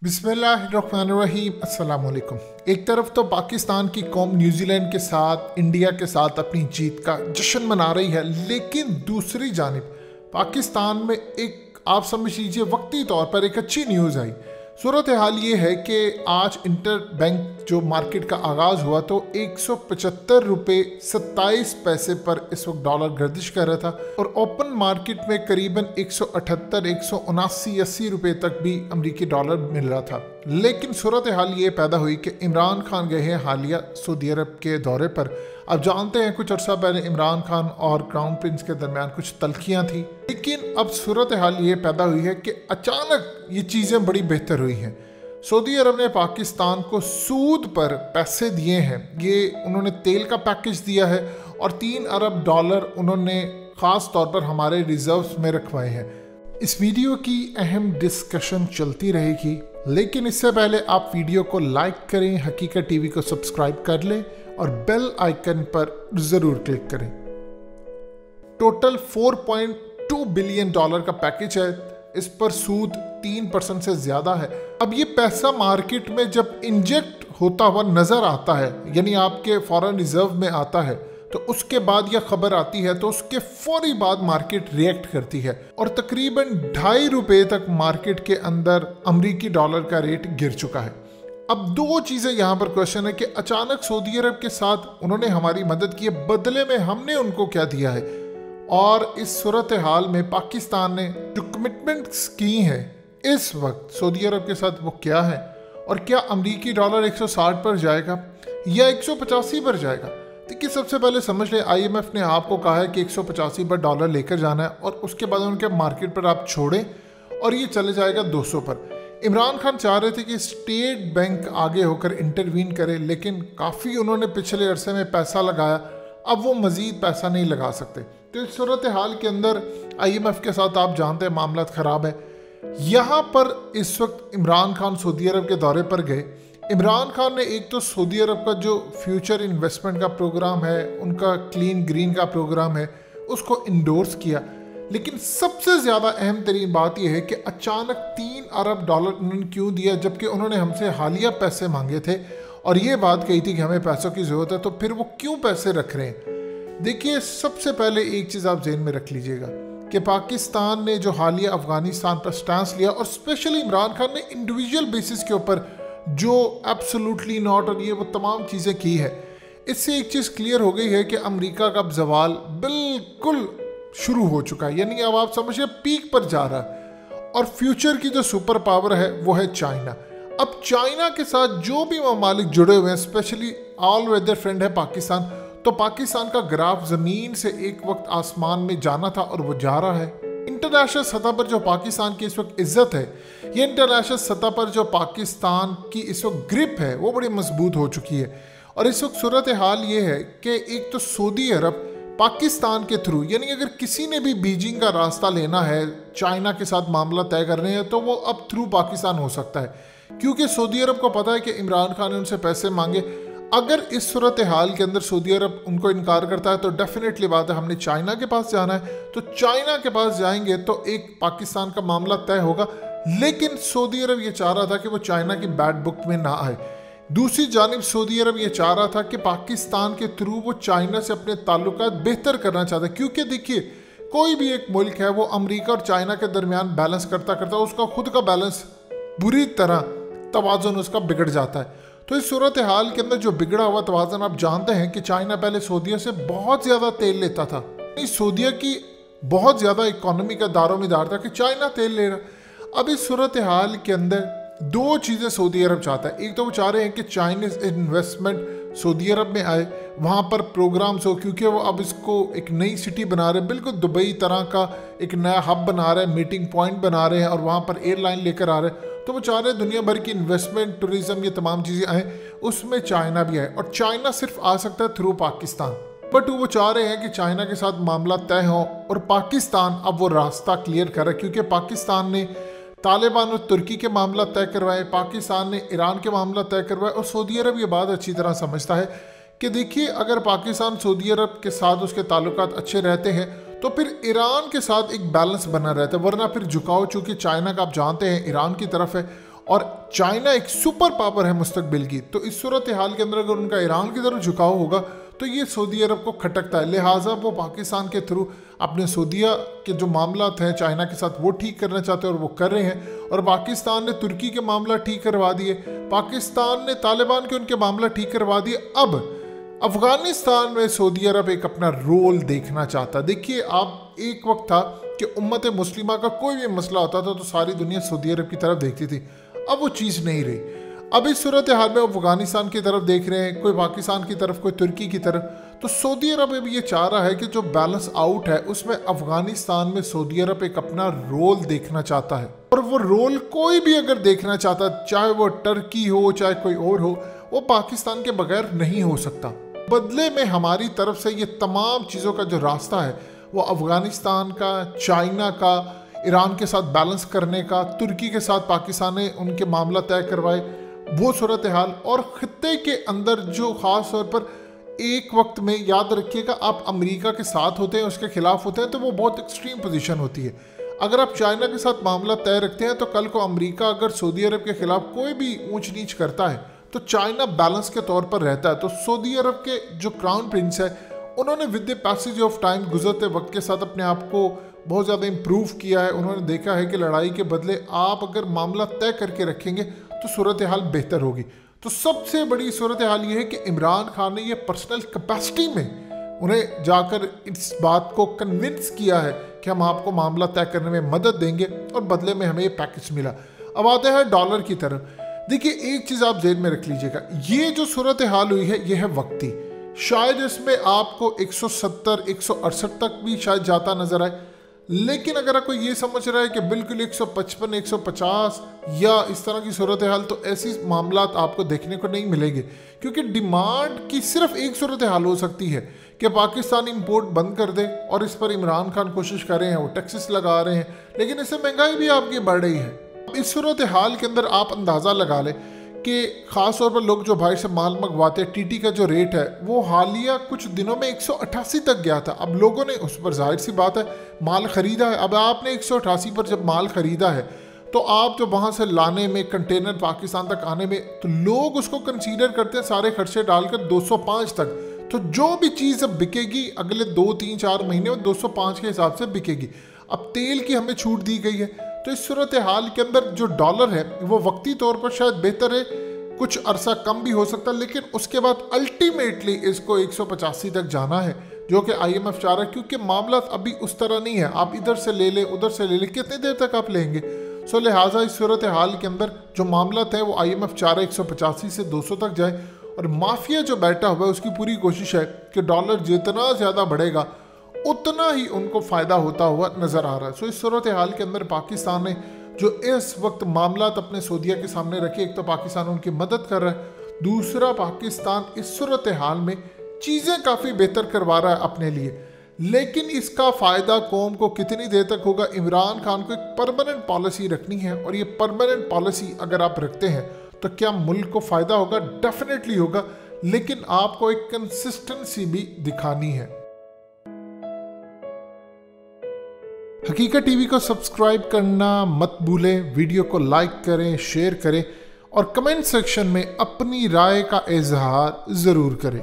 बिस्मिल्लाहिर्रहमानिर्रहीम अस्सलाम वालेकुम। एक तरफ तो पाकिस्तान की कौम न्यूजीलैंड के साथ, इंडिया के साथ अपनी जीत का जश्न मना रही है, लेकिन दूसरी जानिब पाकिस्तान में एक, आप समझ लीजिए, वक्ती तौर पर एक अच्छी न्यूज़ आई। सूरत हाल ये है कि आज इंटर बैंक जो मार्केट का आगाज़ हुआ तो 175 रुपये 27 पैसे पर इस वक्त डॉलर गर्दिश कर रहा था और ओपन मार्केट में करीबन 178, 179, 80 रुपये तक भी अमरीकी डॉलर मिल रहा था। लेकिन सूरत हाल ये पैदा हुई कि इमरान खान गए हैं हालिया सऊदी अरब के दौरे पर। अब जानते हैं कुछ अर्सा पहले इमरान खान और क्राउन प्रिंस के दरमियान कुछ तल्खियाँ थी, लेकिन अब सूरत हाल ये पैदा हुई है कि अचानक ये चीज़ें बड़ी बेहतर हुई हैं। सऊदी अरब ने पाकिस्तान को सूद पर पैसे दिए हैं। ये उन्होंने तेल का पैकेज दिया है और 3 अरब डॉलर उन्होंने ख़ास तौर पर हमारे रिजर्व्स में रखवाए हैं। इस वीडियो की अहम डिस्कशन चलती रहेगी, लेकिन इससे पहले आप वीडियो को लाइक करें, हकीकत टीवी को सब्सक्राइब कर लें और बेल आइकन पर ज़रूर क्लिक करें। टोटल 4.2 बिलियन डॉलर का पैकेज है। इस पर सूद 3% से ज़्यादा है। अब ये पैसा मार्केट में जब इंजेक्ट होता हुआ नज़र आता है, यानी आपके फॉरेन रिजर्व में आता है, तो उसके बाद यह खबर आती है तो उसके फौरी बाद मार्केट रिएक्ट करती है और तकरीबन 2.5 रुपये तक मार्केट के अंदर अमरीकी डॉलर का रेट गिर चुका है। अब दो चीज़ें यहाँ पर क्वेश्चन है कि अचानक सऊदी अरब के साथ उन्होंने हमारी मदद की है, बदले में हमने उनको क्या दिया है, और इस सूरत हाल में पाकिस्तान ने जो कमिटमेंट्स की हैं इस वक्त सऊदी अरब के साथ वो क्या है, और क्या अमरीकी डॉलर 160 पर जाएगा या 185 पर जाएगा। देखिए, सबसे पहले समझ लें, IMF ने आपको कहा है कि 185 पर डॉलर लेकर जाना है और उसके बाद उनके मार्केट पर आप छोड़ें और ये चले जाएगा 200 पर। इमरान खान चाह रहे थे कि स्टेट बैंक आगे होकर इंटरवीन करे, लेकिन काफ़ी उन्होंने पिछले अरसे में पैसा लगाया, अब वो मज़ीद पैसा नहीं लगा सकते। तो इस सूरत हाल के अंदर IMF के साथ आप जानते हैं मामला ख़राब है। यहाँ पर इस वक्त इमरान खान सऊदी अरब के दौरे पर गए। इमरान खान ने एक तो सऊदी अरब का जो फ्यूचर इन्वेस्टमेंट का प्रोग्राम है, उनका क्लीन ग्रीन का प्रोग्राम है, उसको इंडोर्स किया। लेकिन सबसे ज़्यादा अहम तरीन बात यह है कि अचानक 3 अरब डॉलर उन्होंने क्यों दिया, जबकि उन्होंने हमसे हालिया पैसे मांगे थे और ये बात कही थी कि हमें पैसों की ज़रूरत है, तो फिर वो क्यों पैसे रख रहे हैं। देखिए, सबसे पहले एक चीज़ आप जहन में रख लीजिएगा कि पाकिस्तान ने जो हालिया अफगानिस्तान पर स्टैंस लिया और स्पेशली इमरान खान ने इंडिविजुअल बेसिस के ऊपर जो एब्सोल्युटली नॉट और ये वो तमाम चीज़ें की है, इससे एक चीज़ क्लियर हो गई है कि अमेरिका का जवाल बिल्कुल शुरू हो चुका है। यानी अब आप समझिए पीक पर जा रहा है और फ्यूचर की जो सुपर पावर है वो है चाइना। अब चाइना के साथ जो भी ममालिक जुड़े हुए हैं, स्पेशली ऑल वेदर फ्रेंड है पाकिस्तान, तो पाकिस्तान का ग्राफ ज़मीन से एक वक्त आसमान में जाना था और वो जा रहा है। इंटरनेशनल सतह पर जो पाकिस्तान की इस वक्त इज्जत है, ये इंटरनेशनल सतह पर जो पाकिस्तान की इस वक्त ग्रिप है वो बड़ी मजबूत हो चुकी है। और इस वक्त सूरत हाल ये है कि एक तो सऊदी अरब पाकिस्तान के थ्रू, यानी अगर किसी ने भी बीजिंग का रास्ता लेना है, चाइना के साथ मामला तय करने हैं, तो वो अब थ्रू पाकिस्तान हो सकता है, क्योंकि सऊदी अरब को पता है कि इमरान खान ने उनसे पैसे मांगे। अगर इस सूरत हाल के अंदर सऊदी अरब उनको इनकार करता है तो डेफिनेटली बात है हमने चाइना के पास जाना है, तो चाइना के पास जाएंगे तो एक पाकिस्तान का मामला तय होगा। लेकिन सऊदी अरब ये चाह रहा था कि वो चाइना की बैड बुक में ना आए। दूसरी जानिब सऊदी अरब ये चाह रहा था कि पाकिस्तान के थ्रू वो चाइना से अपने ताल्लुकात बेहतर करना चाहता है, क्योंकि देखिए, कोई भी एक मुल्क है वो अमेरिका और चाइना के दरमियान बैलेंस करता करता उसका खुद का बैलेंस बुरी तरह तवाज़ुन उसका बिगड़ जाता है। तो इस सूरत हाल के अंदर जो बिगड़ा हुआ तवाज़ुन, आप जानते हैं कि चाइना पहले सऊदीया से बहुत ज़्यादा तेल लेता था। सऊदीया की बहुत ज़्यादा इकोनॉमी का दारोमदार था कि चाइना तेल ले रहा। अब इस सूरत हाल के अंदर दो चीज़ें सऊदी अरब चाहता है। एक तो वो चाह रहे हैं कि चाइनीज़ इन्वेस्टमेंट सऊदी अरब में आए, वहाँ पर प्रोग्राम्स हो, क्योंकि वो अब इसको एक नई सिटी बना रहे हैं, बिल्कुल दुबई तरह का एक नया हब बना रहे हैं, मीटिंग पॉइंट बना रहे हैं और वहाँ पर एयरलाइन लेकर आ रहे हैं। तो वो चाह रहे हैं दुनिया भर की इन्वेस्टमेंट, टूरिज़्म, ये तमाम चीज़ें आएँ, उसमें चाइना भी आए। और चाइना सिर्फ आ सकता है थ्रू पाकिस्तान, बट वो चाह रहे हैं कि चाइना के साथ मामला तय हो और पाकिस्तान अब वो रास्ता क्लियर करे, क्योंकि पाकिस्तान ने तालिबान और तुर्की के मामला तय करवाए, पाकिस्तान ने ईरान के मामला तय करवाए, और सऊदी अरब ये बात अच्छी तरह समझता है कि देखिए, अगर पाकिस्तान सऊदी अरब के साथ उसके ताल्लुकात अच्छे रहते हैं तो फिर ईरान के साथ एक बैलेंस बना रहता है, वरना फिर झुकाव चूँकि चाइना का आप जानते हैं ईरान की तरफ है और चाइना एक सुपर पावर है मुस्तकबिल की। तो इस सूरत हाल के अंदर अगर उनका ईरान की तरफ झुकाव होगा तो ये सऊदी अरब को खटकता है, लिहाजा वो पाकिस्तान के थ्रू अपने सऊदीया के जो मामला हैं चाइना के साथ वो ठीक करना चाहते हैं और वो कर रहे हैं। और पाकिस्तान ने तुर्की के मामला ठीक करवा दिए, पाकिस्तान ने तालिबान के उनके मामला ठीक करवा दिए। अब अफगानिस्तान में सऊदी अरब एक अपना रोल देखना चाहता। देखिए, आप एक वक्त था कि उम्मत मुस्लिमा का कोई भी मसला होता था तो सारी दुनिया सऊदी अरब की तरफ देखती थी, अब वो चीज़ नहीं रही। अब इस सूरत हाल में अफगानिस्तान की तरफ देख रहे हैं, कोई पाकिस्तान की तरफ, कोई तुर्की की तरफ। तो सऊदी अरब भी ये चाह रहा है कि जो बैलेंस आउट है उसमें अफगानिस्तान में सऊदी अरब एक अपना रोल देखना चाहता है। और वो रोल कोई भी अगर देखना चाहता, चाहे वो टर्की हो चाहे कोई और हो, वो पाकिस्तान के बगैर नहीं हो सकता। बदले में हमारी तरफ से ये तमाम चीज़ों का जो रास्ता है वो अफगानिस्तान का, चाइना का, ईरान के साथ बैलेंस करने का, तुर्की के साथ पाकिस्तान ने उनके मामला तय करवाए, वो सूरत हाल। और खित्ते के अंदर जो ख़ास तौर पर एक वक्त में याद रखिएगा, आप अमेरिका के साथ होते हैं, उसके खिलाफ होते हैं, तो वो बहुत एक्सट्रीम पोजीशन होती है। अगर आप चाइना के साथ मामला तय रखते हैं तो कल को अमेरिका अगर सऊदी अरब के खिलाफ कोई भी ऊंच नीच करता है तो चाइना बैलेंस के तौर पर रहता है। तो सऊदी अरब के जो क्राउन प्रिंस है उन्होंने with the passage of time, गुजरते वक्त के साथ अपने आप को बहुत ज़्यादा इम्प्रूव किया है। उन्होंने देखा है कि लड़ाई के बदले आप अगर मामला तय करके रखेंगे तो सूरत हाल बेहतर होगी। तो सबसे बड़ी सूरत हाल ये है कि इमरान खान ने ये पर्सनल कैपेसिटी में उन्हें जाकर इस बात को कन्विंस किया है कि हम आपको मामला तय करने में मदद देंगे और बदले में हमें ये पैकेज मिला। अब आते हैं डॉलर की तरफ। देखिए, एक चीज़ आप जेल में रख लीजिएगा, ये जो सूरत हाल हुई है ये है वक्ती। शायद इसमें आपको 170, 168 तक भी शायद जाता नजर आए, लेकिन अगर आपको ये समझ रहा है कि बिल्कुल 155, 150 या इस तरह की सूरत हाल, तो ऐसी मामला आपको देखने को नहीं मिलेंगे। क्योंकि डिमांड की सिर्फ एक सूरत हाल हो सकती है कि पाकिस्तान इंपोर्ट बंद कर दे, और इस पर इमरान खान कोशिश कर रहे हैं, वो टैक्सेस लगा रहे हैं, लेकिन इससे महंगाई भी आपकी बढ़ रही है। इस सूरत हाल के अंदर आप अंदाज़ा लगा लें कि ख़ास तौर पर लोग जो बाहर से माल मंगवाते हैं, टीटी का जो रेट है वो हालिया कुछ दिनों में 188 तक गया था। अब लोगों ने उस पर, जाहिर सी बात है, माल ख़रीदा है। अब आपने 188 पर जब माल ख़रीदा है तो आप जो वहाँ से लाने में, कंटेनर पाकिस्तान तक आने में, तो लोग उसको कंसीडर करते हैं सारे खर्चे डालकर 205 तक। तो जो भी चीज़ अब बिकेगी अगले 2, 3, 4 महीने में 205 के हिसाब से बिकेगी। अब तेल की हमें छूट दी गई है, तो इस सूरत हाल के अंदर जो डॉलर है वो वक्ती तौर पर शायद बेहतर है, कुछ अरसा कम भी हो सकता है, लेकिन उसके बाद अल्टीमेटली इसको 185 तक जाना है, जो कि IMF चाह रहा है। क्योंकि मामला अभी उस तरह नहीं है, आप इधर से ले ले, उधर से ले ले, कितनी देर तक आप लेंगे। सो लिहाजा इस सूरत हाल के अंदर जो मामला है वो IMF चाह रहा है 185 से 200 तक जाए, और माफिया जो बैठा हुआ है उसकी पूरी कोशिश है कि डॉलर जितना ज़्यादा बढ़ेगा उतना ही उनको फ़ायदा होता हुआ नज़र आ रहा है। सो इस सूरत हाल के अंदर पाकिस्तान ने जो इस वक्त मामला अपने सऊदीया के सामने रखे, एक तो पाकिस्तान उनकी मदद कर रहा है, दूसरा पाकिस्तान इस सूरत हाल में चीज़ें काफ़ी बेहतर करवा रहा है अपने लिए। लेकिन इसका फ़ायदा कौम को कितनी देर तक होगा? इमरान खान को एक परमानेंट पॉलिसी रखनी है, और ये परमानेंट पॉलिसी अगर आप रखते हैं तो क्या मुल्क को फ़ायदा होगा? डेफिनेटली होगा, लेकिन आपको एक कंसिस्टेंसी भी दिखानी है। हकीकत टीवी को सब्सक्राइब करना मत भूलें, वीडियो को लाइक करें, शेयर करें और कमेंट सेक्शन में अपनी राय का इजहार ज़रूर करें।